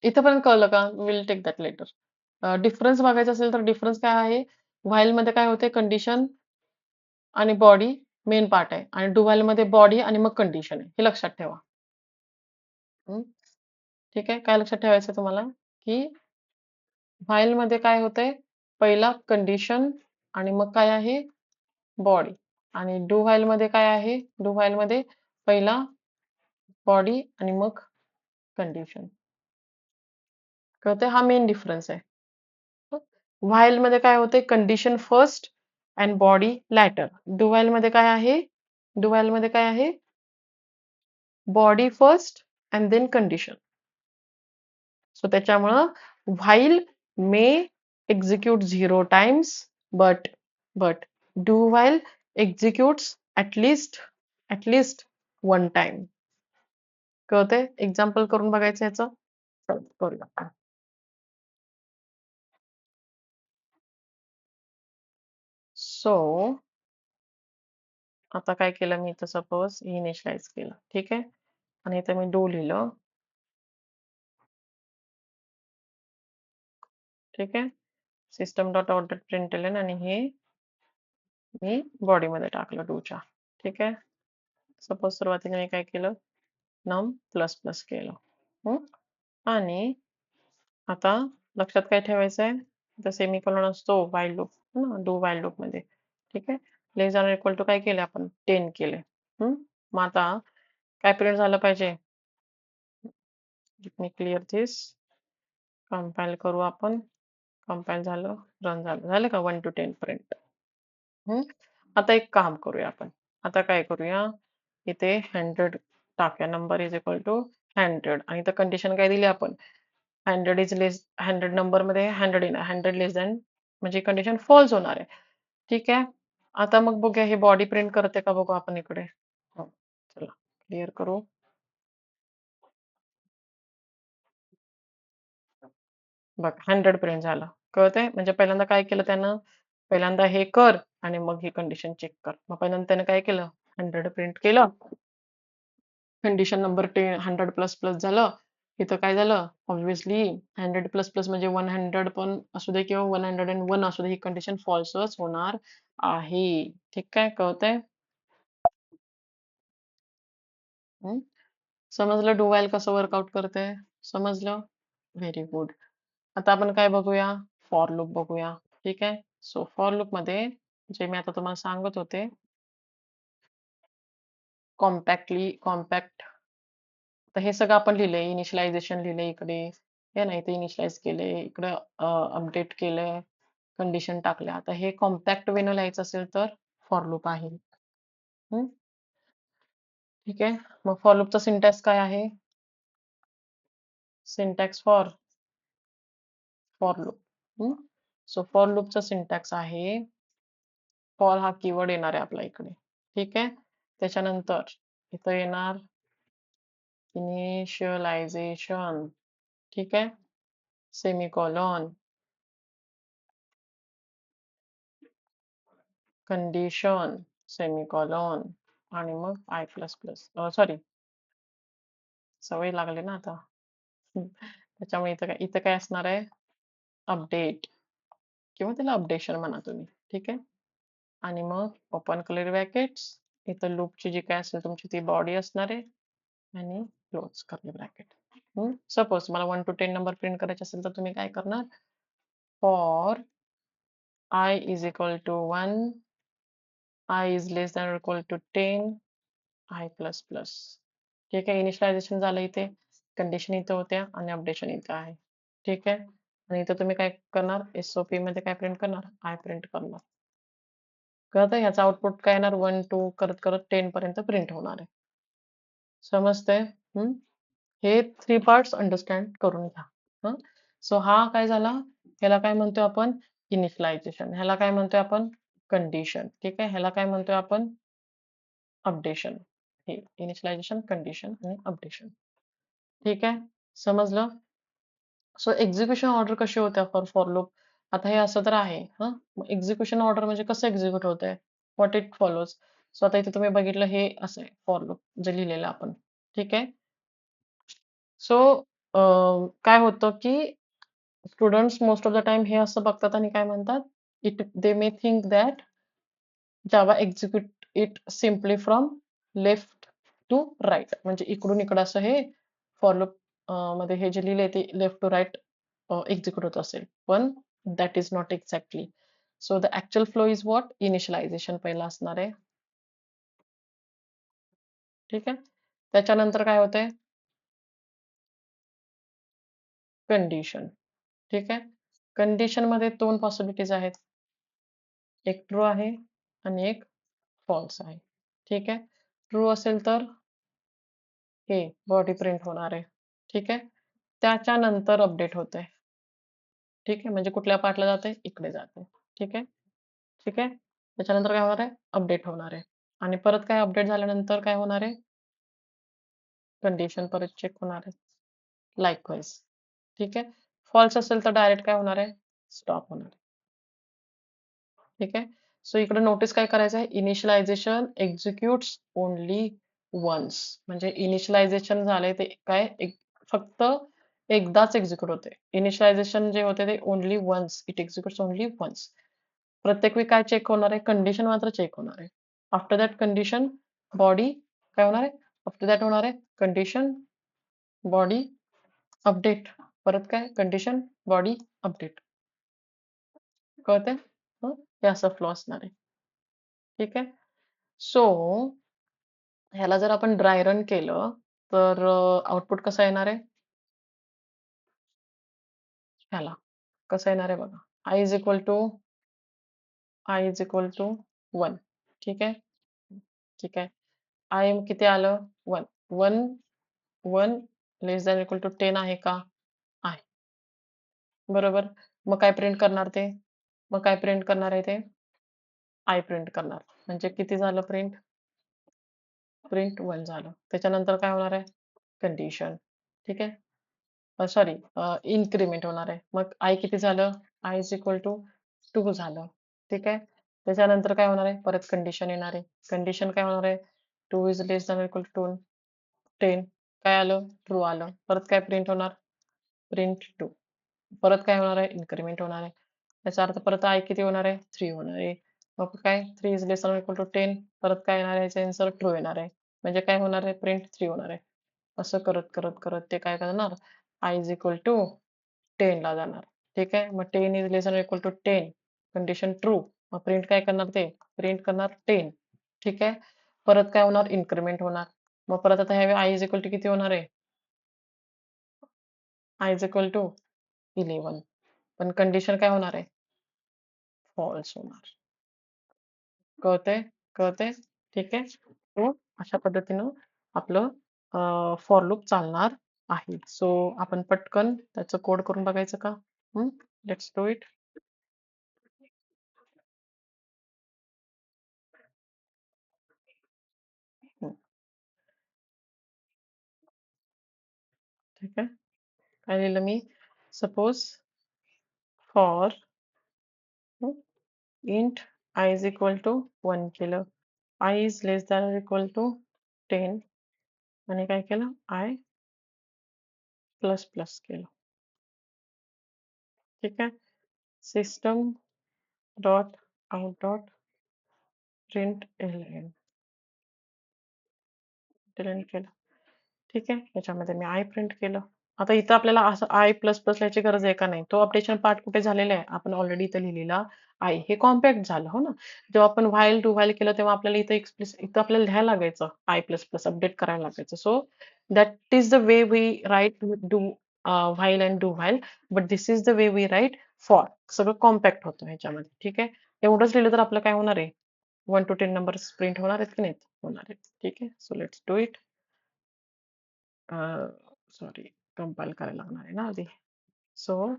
इथपर्यंत कळलं का? Will take that later. Difference बघायचा असेल तर डिफरन्स काय आहे? व्हाईल मध्ये काय होते? कंडिशन आणि बॉडी मेन पार्ट आहे आणि डू व्हाईल मध्ये बॉडी आणि मग कंडिशन आहे. हे लक्षात ठेवा. हं? ठीक आहे. काय लक्षात ठेवायचं तुम्हाला? की व्हाईल मध्ये काय होतंय? पहिला कंडिशन आणि मग काय आहे? बॉडी. आणि डू व्हाईल मध्ये काय आहे? डू व्हाईल मध्ये पहिला बॉडी आणि मग कंडिशन. कळतंय? हा मेन डिफरन्स आहे. व्हाईल मध्ये काय होते? Condition first and body later. Do while मध्ये काय आहे? डू व्हाईल मध्ये काय आहे? Body first and then condition. So त्याच्यामुळं while may execute 0 times but do while executes at least one time. कळतंय? एक्झाम्पल करून बघायचं ह्याचं? चल करूया. सो आता काय केलं मी इथं सपोज इनिशियलाइज केलं. ठीक आहे? आणि इथं मी डू लिहिलं. ठीक आहे? System dot out dot println आणि हे मी बॉडीमध्ये टाकलं डूच्या. ठीक आहे? सपोज सुरुवातीला मी काय केलं? नम प्लस प्लस केलं. आणि आता लक्षात काय ठेवायचं आहे? इथं सेमीकोलन असतो while loop, do while loop मध्ये. ठीक आहे? लेस दॅन इक्वल टू काय केले आपण? 10 केले. मग आता काय प्रिंट झालं पाहिजे? मी क्लिअर दिस. कंपाईल करू आपण. कंपाईल झालं, रन झालं. झालं का 1 to 10 पर्यंत? आता एक काम करूया आपण. आता काय करूया? इथे 100 टाकूया. नंबर इज इक्वल टू 100 आणि इथं कंडिशन काय दिली आपण? 100 इज लेस 100 नंबर मध्ये 100 येणार. 100 लेस दॅन म्हणजे कंडिशन फॉल्स होणार आहे. ठीक आहे? आता मग बघूया हे बॉडी प्रिंट करते का बघू आपण इकडे. चला क्लिअर करू. बघ 100 प्रिंट झालं. कळतंय? म्हणजे पहिल्यांदा काय केलं त्यानं? पहिल्यांदा हे कर आणि मग ही कंडिशन चेक कर. मग पहिल्यांदा त्यानं काय केलं? 100 प्रिंट केलं. कंडिशन नंबर 100 प्लस प्लस झालं. इथं काय झालं? ऑब्व्हियसली 100 प्लस प्लस म्हणजे 100 पण असू दे किंवा 101 असू दे, ही कंडिशन फॉल्सच होणार आहे. ठीक आहे? कळतंय? समजलं डू व्हाईल कसं वर्कआउट करते? समजलं? Very good. आता आपण काय बघूया? फॉर लूप बघूया. ठीक आहे? सो फॉर लूप मध्ये जे मी आता तुम्हाला सांगत होते, कॉम्पॅक्ट. तर हे सगळं आपण लिहिलंय. इनिशियलायझेशन लिहिलंय इकडे. हे नाही ते इनिशियलाइज केले. इकडं अपडेट केलंय. कंडिशन टाकल्या. आता हे कॉम्पॅक्ट वेनं लिहायचं असेल तर फॉर लूप आहे. ठीक आहे? मग फॉर लूपचा सिंटॅक्स काय आहे? Syntax for loop. So for लूपचा सिंटॅक्स आहे, फॉर हा कीवर्ड येणार आहे आपल्या इकडे. ठीक आहे? त्याच्यानंतर इथं येणार इनिशियलायझेशन. ठीक आहे? सेमीकोलन, कंडिशन, सेमीकोलन आणि मग आय प्लस प्लस. सॉरी, सवय लागली ना आता. त्याच्यामुळे इथं काय असणार आहे? अपडेट किंवा त्याला अपडेशन म्हणा तुम्ही. ठीक आहे? आणि मग ओपन कर्ली ब्रॅकेट्स. इथं लूपची जी काय असेल तुमची ती बॉडी असणार आहे आणि क्लोज कर्ली ब्रॅकेट. सपोज मला 1 to 10 नंबर प्रिंट करायचे असेल तर तुम्ही काय करणार? For I is equal to 1, I is less than or equal to 10, I plus plus. ठीक आहे? इनिशियलायझेशन झालं इथे, कंडिशन इथं होत्या आणि अपडेशन इथं आहे. ठीक आहे? आणि इथं तुम्ही काय करणार? SOP मध्ये काय प्रिंट करणार? I प्रिंट करणार. कळतंय? ह्याचा आउटपुट काय येणार? 1, 2 करत करत 10 पर्यंत प्रिंट होणार आहे. समजतंय? हे 3 पार्ट्स अंडरस्टँड करून घ्या. सो हा काय झाला? ह्याला काय म्हणतोय आपण? इनिशियलायझेशन. ह्याला काय म्हणतोय आपण? कंडिशन. ठीक आहे? ह्याला काय म्हणतोय आपण? अपडेशन. हे इनिशियलायझेशन, कंडिशन आणि अपडेशन. ठीक आहे, समजलं? सो एक्झिक्युशन ऑर्डर कशी होते फॉर लूप? आता हे असं तर आहे. एक्झिक्युशन ऑर्डर म्हणजे कसं एक्झिक्यूट होतंय, व्हॉट इट फॉलोज. सो आता इथे तुम्ही बघितलं हे असं आहे फॉर लूप जे लिहिलेलं आपण. ठीक आहे. सो काय होतं की students most of the time हे असं बघतात आणि काय म्हणतात, it they may think that Java execute it simply from left to right, म्हणजे इकडून इकडं असं हे फॉर लूप मध्ये हे जे लिहिले ते लेफ्ट टू राईट एक्झिक्यूट होत असेल, पण that is not exactly. So the actual flow is what, initialization पहिला असणार आहे. ठीक आहे, त्याच्यानंतर काय होतंय, कंडिशन. ठीक आहे, कंडिशन मध्ये दोन पॉसिबिलिटीज आहेत, एक ट्रू आहे आणि एक फॉल्स आहे. ठीक आहे, ट्रू असेल तर हे बॉडी प्रिंट होणार आहे. ठीक आहे, त्याच्यानंतर अपडेट होते. ठीक आहे, म्हणजे कुठल्या पार्टला जाते, इकडे जाते. ठीक आहे. ठीक आहे, त्याच्यानंतर काय होणार आहे, अपडेट होणार आहे. आणि परत काय अपडेट झाल्यानंतर काय होणार आहे, कंडिशन परत चेक होणार आहे, लाईकवाईज. ठीक आहे, फॉल्स असेल तर डायरेक्ट काय होणार आहे, स्टॉप होणार आहे. ठीक आहे, सो इकडे नोटीस काय करायचं आहे, इनिशियलायझेशन एक्झिक्यूट्स ओनली वन्स, म्हणजे इनिशियलायझेशन झाले ते काय फक्त एकदाच एक्झिक्यूट होते. इनिशियलायझेशन जे होते ते only once, it executes only once. प्रत्येक वेळी काय चेक होणार आहे, कंडिशन मात्र चेक होणार आहे. आफ्टर दॅट कंडिशन बॉडी काय होणार आहे, आफ्टर दॅट होणार आहे कंडिशन बॉडी अपडेट, परत काय कंडिशन बॉडी अपडेट. कळते, हे असं फ्लो असणार आहे. ठीक आहे, सो ह्याला जर आपण ड्राय रन केलं तर आउटपुट कसं येणार आहे, ह्याला कसं येणार आहे बघा, आय इज इक्वल टू 1. ठीक आहे, ठीक आहे, आय किती आलं 1. 1 लेस दॅन इक्वल टू 10 आहे का, आहे. बरोबर, मग काय प्रिंट करणार ते, मग काय प्रिंट करणार आहे ते, आय प्रिंट करणार, म्हणजे किती झालं प्रिंट, प्रिंट 1 झालं. त्याच्यानंतर काय होणार आहे, कंडिशन. ठीक आहे, सॉरी इन्क्रिमेंट होणार आहे. मग आय किती झालं, आय इज इक्वल टू 2 झालं. ठीक आहे, त्याच्यानंतर काय होणार आहे, परत कंडिशन येणार आहे. कंडिशन काय होणार आहे, 2 is less than equal to 10, काय आलं, ट्रू आलं. परत काय प्रिंट होणार, प्रिंट 2. परत काय होणार आहे, इन्क्रिमेंट होणार आहे. याचा अर्थ परत आय किती होणार आहे, 3 होणार आहे. मग काय 3 is less than equal to 10, परत काय येणार आहे, याचा आन्सर ट्रू येणार आहे. म्हणजे काय होणार आहे, प्रिंट 3 होणार आहे. असं करत करत करत ते काय करणार, आय इज इक्वल टू 10 ला जाणार. ठीक आहे, मग 10 is less than equal to 10, कंडिशन ट्रू. मग प्रिंट काय करणार, ते प्रिंट करणार 10. ठीक आहे, परत काय होणार, इन्क्रिमेंट होणार. मग परत आता ह्यावेळी आय इज इक्वल टू किती होणार आहे, आय इज इक्वल टू 11. पण कंडिशन काय होणार आहे, फॉल्स होणार. कळतंय, कळतंय. ठीक आहे, तो अशा पद्धतीनं आपलं फॉर लूप चालणार आहे. सो आपण पटकन त्याचं कोड करून बघायचं का, लेट्स डू इट. ठीक आहे, काय लिहिलं मी, suppose for int I is equal to 1 केलं, I is less than or equal to 10 आणि काय केलं, I प्लस प्लस केलं. ठीक आहे, system dot out dot print L केलं. ठीक आहे, याच्यामध्ये मी आय प्रिंट केलं. आता इथं आपल्याला असं आय प्लस प्लस लिहायची गरज आहे का, नाही. तो ऑपरेशन पार्ट कुठे झालेला आहे, आपण ऑलरेडी इथं लिहिलेला आय, हे कॉम्पॅक्ट झालं, हो ना. जेव्हा आपण व्हाईल डू व्हाईल केलं तेव्हा आपल्याला इथं आपल्याला लिहायला लागायचं आय प्लस प्लस, अपडेट करायला लागायचं. So that is the way we write do while and do while, but this is the way we write for. सगळं कॉम्पॅक्ट होतं ह्याच्यामध्ये. ठीक आहे, एवढंच लिहिलं तर आपलं काय होणार आहे, 1 to 10 नंबर्स प्रिंट होणार आहेत की नाही, होणार आहेत. ठीक आहे, so let's do it. Sorry, compile करायला लागणार आहे ना आधी. So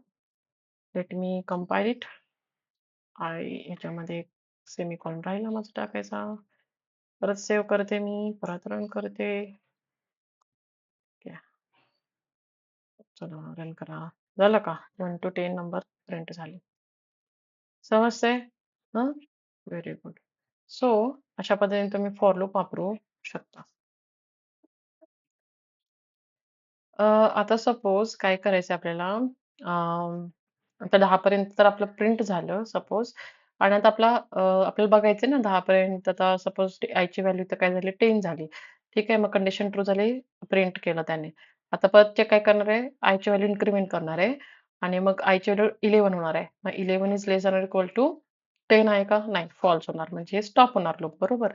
let me compile it. ह्याच्यामध्ये सेमिकॉलन राहिला माझा टाकायचा. परत सेव्ह करते मी, परत रन करते. चला रन करा. झालं का? 1 to 10 नंबर प्रिंट झाले. समजतंय? हं? Very good. सो अशा पद्धतीने तुम्ही फॉर लूप वापरू शकता. आता सपोज काय करायचं आपल्याला, आता 10 पर्यंत तर आपलं प्रिंट झालं सपोज आणि आता आपल्याला बघायचं ना 10 पर्यंत, आता सपोज आयची व्हॅल्यू तर काय झाली 10 झाली. ठीक आहे. मग कंडिशन ट्रू झाली, प्रिंट केलं त्याने. आता परत चेक काय करणार आहे, आयची व्हॅल्यू इन्क्रिमेंट करणार आहे आणि मग आयची व्हॅल्यू 11 होणार आहे. मग 11 is less than equal to 10 आहे का? नाही, फॉल्स होणार म्हणजे स्टॉप होणार लूप, बरोबर.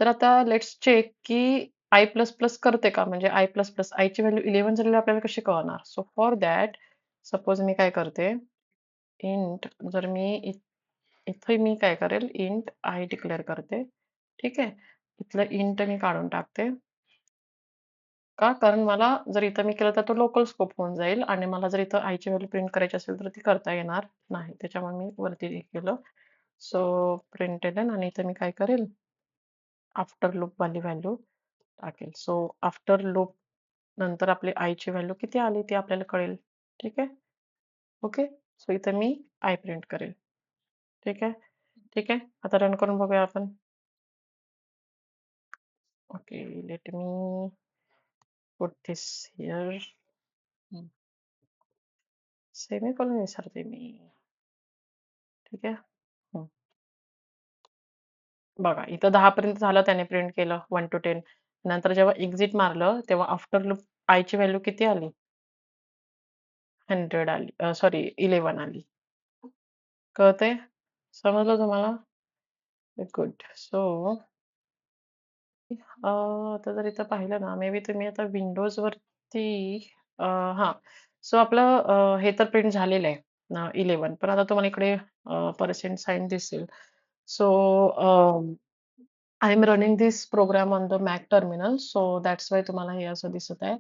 तर आता लेट्स चेक की आय प्लस प्लस करते का? म्हणजे आय प्लस प्लस आयची व्हॅल्यू 11 झालेली आपल्याला कशी कळणार? सो फॉर दॅट सपोज मी काय करते, इंट जर इथे मी काय करेल, इंट आय डिक्लेअर करते. ठीक आहे. इथलं इंट मी काढून टाकते. का? कारण मला जर इथं मी केलं तर तो लोकल स्कोप होऊन जाईल आणि मला जर इथं आयची व्हॅल्यू प्रिंट करायची असेल तर ती करता येणार नाही. त्याच्यामुळे मी वरती हे केलं. सो प्रिंटेलन आणि इथं मी काय करेल, आफ्टर लूप वाली व्हॅल्यू टाकेल. सो आफ्टर लूप नंतर आपली आयची व्हॅल्यू किती आली ती आपल्याला कळेल. ठीक आहे. ओके. सो इथं मी आय प्रिंट करेल. ठीक आहे. ठीक आहे. आता रन करून बघूया आपण. Okay, let me put this here. Semicolon विसरते मी. ठीक आहे. हं. बघा इथं 10 पर्यंत झालं, त्याने प्रिंट केलं 1 to 10. नंतर जेव्हा एक्झिट मारलं तेव्हा आफ्टर लूप आयची व्हॅल्यू किती आली? 100 आली. सॉरी 11 आली. कळतंय? समजलं तुम्हाला? गुड. सो आता जर इथं पाहिलं ना, मे बी तुम्ही आता विंडोजवरती हां. सो आपलं हे तर प्रिंट झालेलं आहे 11. पण आता तुम्हाला इकडे पर्सेंट साइन दिसेल. So I am running this program on the Mac terminal. So that's why तुम्हाला हे असं दिसत आहे.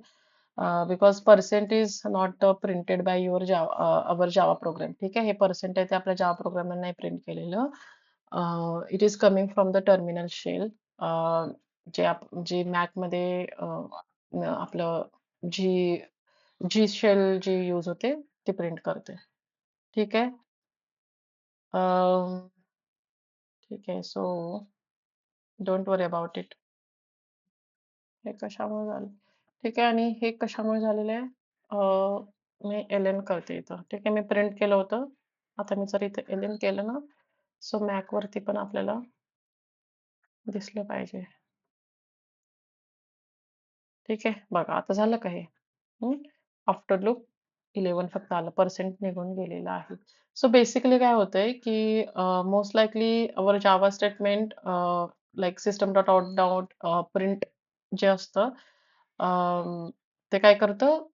Because percent is not printed by your our Java program. ठीक आहे. हे पर्सेंट आहे ते आपल्या जावा प्रोग्रामला नाही प्रिंट केलेलं. It is coming from the terminal shell. जे मॅकमध्ये आपलं जी जी शेल जी यूज होते ती प्रिंट करते. ठीक आहे. ठीक आहे. So don't worry about it. हे कशामुळे झालं? ठीक आहे. आणि हे कशामुळे झालेलं आहे? मी एल-एन करते इथं. ठीक आहे. मी प्रिंट केलं होतं. आता मी जर इथं एल-एन केलं ना, सो मॅकवरती पण आपल्याला दिसलं पाहिजे. ठीक आहे. बघा आता झालं का हे? आफ्टर लूप 11 फक्त आलं. पर्सेंट निघून गेलेला आहे. सो बेसिकली काय होतंय, की most likely our Java statement like system dot out dot print जे असतं, ते काय करतं,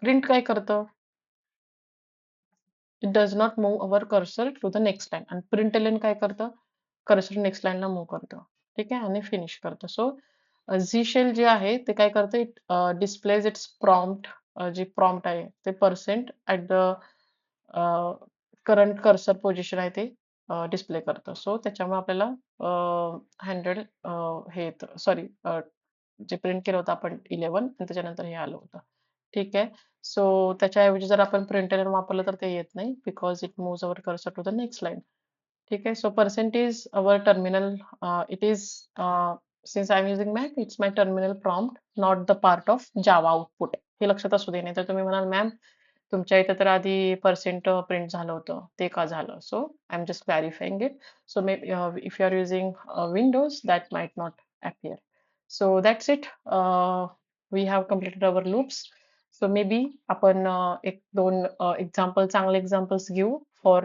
प्रिंट काय करतं? It does not move our cursor to the next line. आणि प्रिंटलन काय करतं? कर्सर नेक्स्ट लाईनला मूव्ह करतं. ठीक आहे. आणि फिनिश करतं. सो झी शेल जे आहे ते काय करतं, इट डिस्प्लेज इट्स प्रॉम्प्ट. जी प्रॉम्प्ट आहे ते percent at the current cursor position आहे ते डिस्प्ले करतं. सो त्याच्यामुळे आपल्याला 100 हे येतं, सॉरी जे प्रिंट केलं होतं आपण 11 आणि त्याच्यानंतर हे आलं होतं. ठीक आहे. सो त्याच्याऐवजी जर आपण प्रिंटर वापरलं तर ते येत नाही, because it moves our cursor to the next line. ठीक आहे. So percent is our terminal. It is since I am using Mac, it's my terminal prompt, not the part of Java output. हे लक्षात असू दे. नाही तर तुम्ही म्हणाल ma'am तुमच्या इथे तर आधी पर्सेंट प्रिंट झालं होतं, ते का झालं? So I am just clarifying it. So may if you are using Windows that might not appear. So that's it. We have completed our loops. So maybe आपण एक दोन एक्झाम्पल, चांगले एक्झाम्पल्स घेऊ for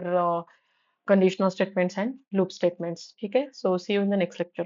conditional statements and loop statements. ठीक आहे. So see you in the next lecture.